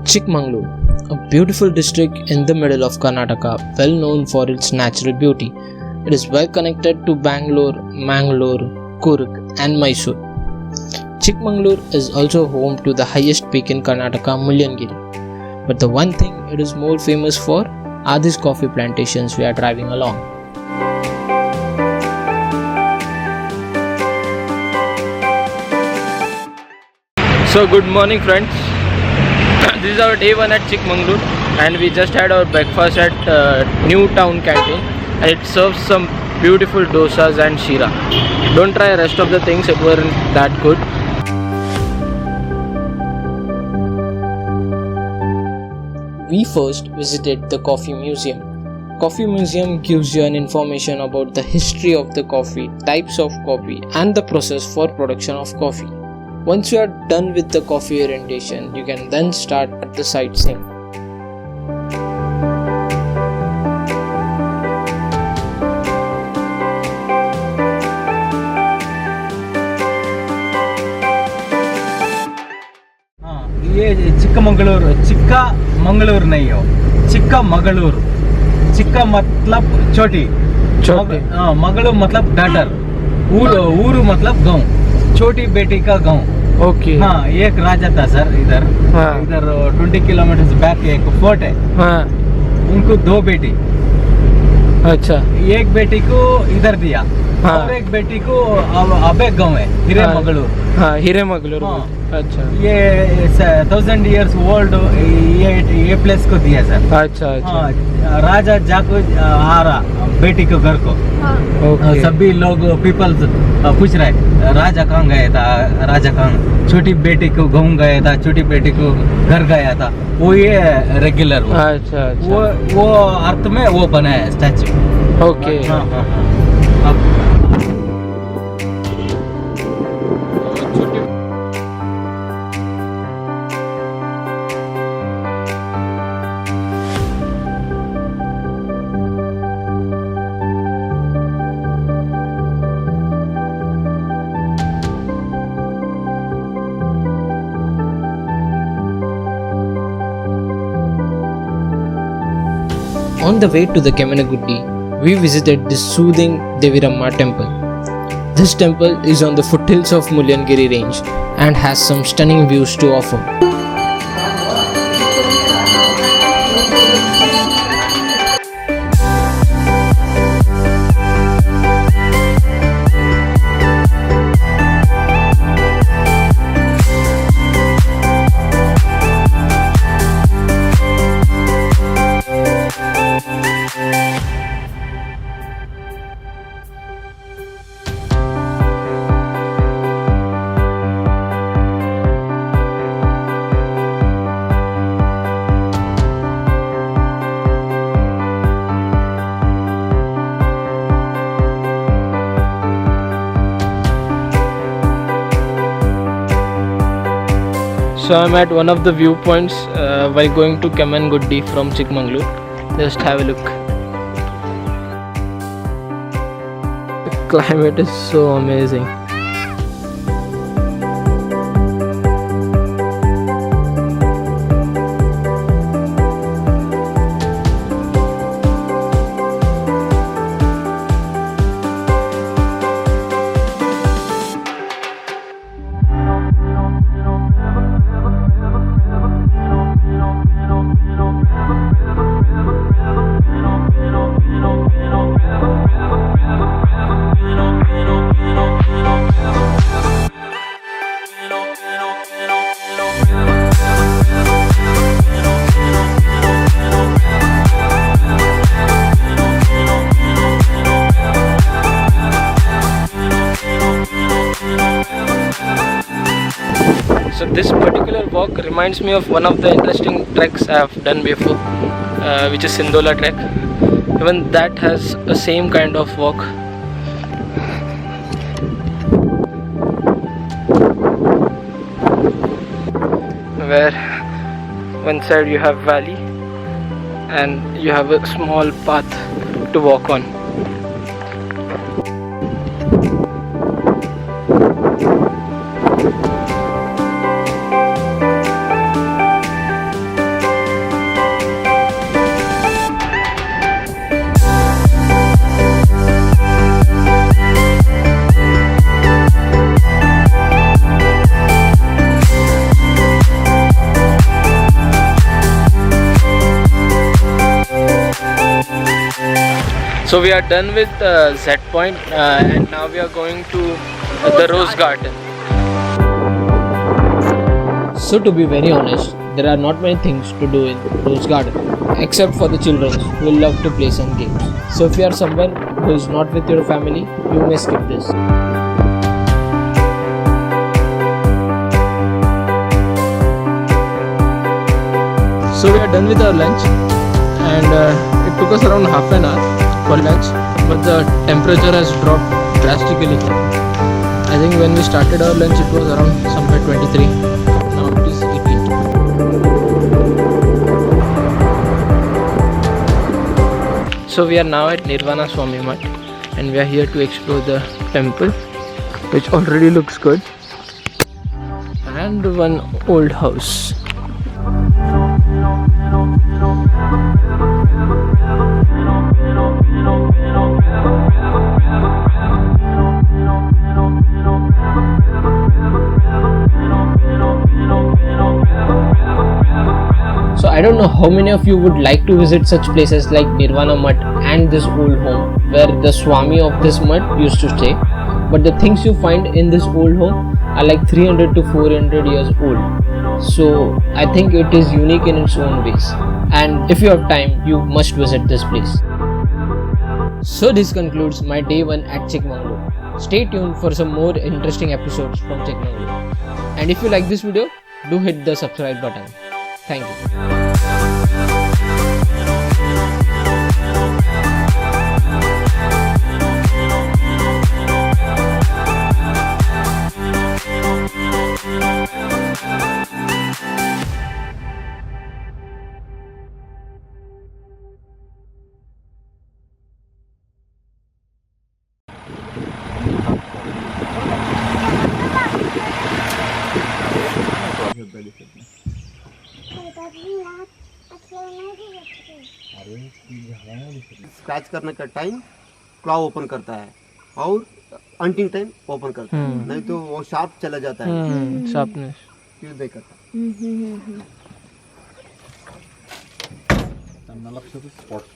Chikmagalur, a beautiful district in the middle of Karnataka, well known for its natural beauty. It is well connected to Bangalore, Mangalore, Coorg, and Mysore. Chikmagalur is also home to the highest peak in Karnataka, Mullayanagiri. But the one thing it is more famous for are these coffee plantations we are driving along. So good morning friends. This is our day 1 at Chikmagalur and we just had our breakfast at New Town Canteen and it serves some beautiful dosas and shira. Don't try the rest of the things, it weren't that good. We first visited the Coffee Museum. Coffee Museum gives you an information about the history of the coffee, types of coffee and the process for production of coffee. Once you are done with the coffee orientation, you can then start at the sightseeing. ये चिक्कामंगलूर नहीं हो, चिक्कामगलूर. चिक्का मतलब छोटी, मगलू मतलब daughter, ऊरू मतलब गांव, छोटी बेटी का गांव. ओके. हाँ, एक राजा था सर इधर. हाँ. इधर 20 किलोमीटर बैक एक फोर्ट है. हाँ. उनको 2 बेटी. अच्छा. एक बेटी को इधर दिया. हाँ. और एक बेटी को अब एक गांव है हिरेमगलूर. हाँ, हिरेमगलूर. हाँ. अच्छा. ये 1000 years old ये प्लेस को दिया सर. अच्छा अच्छा. हाँ, राजा जाको आ रहा बेटी को घर को. ओके. सभी लोग पीपल्स पूछ रहे राजा कहाँ गया था, राजा कहाँ. छोटी बेटी को गाँव गया था, छोटी बेटी को घर गया था. वो ये रेगुलर. अच्छा अच्छा. वो अर्थ में वो बना है स्टैचू. ओके. हाँ हाँ. On the way to the Kemmengudi, we visited the soothing Deviramma temple. This temple is on the foothills of Mullayanagiri range and has some stunning views to offer. So I'm at one of the viewpoints while going to Kemmengudi from Chikmagalur. Just have a look. The climate is so amazing. So this particular walk reminds me of one of the interesting treks I have done before, which is Sindola trek. Even that has the same kind of walk. Where one side you have valley and you have a small path to walk on. So we are done with that point and now we are going to the Rose Garden. So to be very honest, there are not many things to do in Rose Garden except for the children who love to play some games. So if you are someone who is not with your family, you may skip this. So we are done with our lunch and it took us around half an hour for lunch, but the temperature has dropped drastically. I think when we started our lunch it was around somewhere 23. Now it is 18. So we are now at Nirvana Swami Mutt and we are here to explore the temple, which already looks good, and one old house. So I don't know how many of you would like to visit such places like Nirvana Mutt and this old home where the Swami of this Mutt used to stay, but the things you find in this old home are like 300 to 400 years old. So I think it is unique in its own ways, and if you have time you must visit this place. So this concludes my day 1 at Chikmagalur. Stay tuned for some more interesting episodes from Chikmagalur. And if you like this video, do hit the subscribe button. Thank you. Scratch करने का time claw open करता है और अंटिंग time open करता है, नहीं तो वो शार्प चला जाता है, शार्पनेस यूज नहीं करता. स्पॉट्स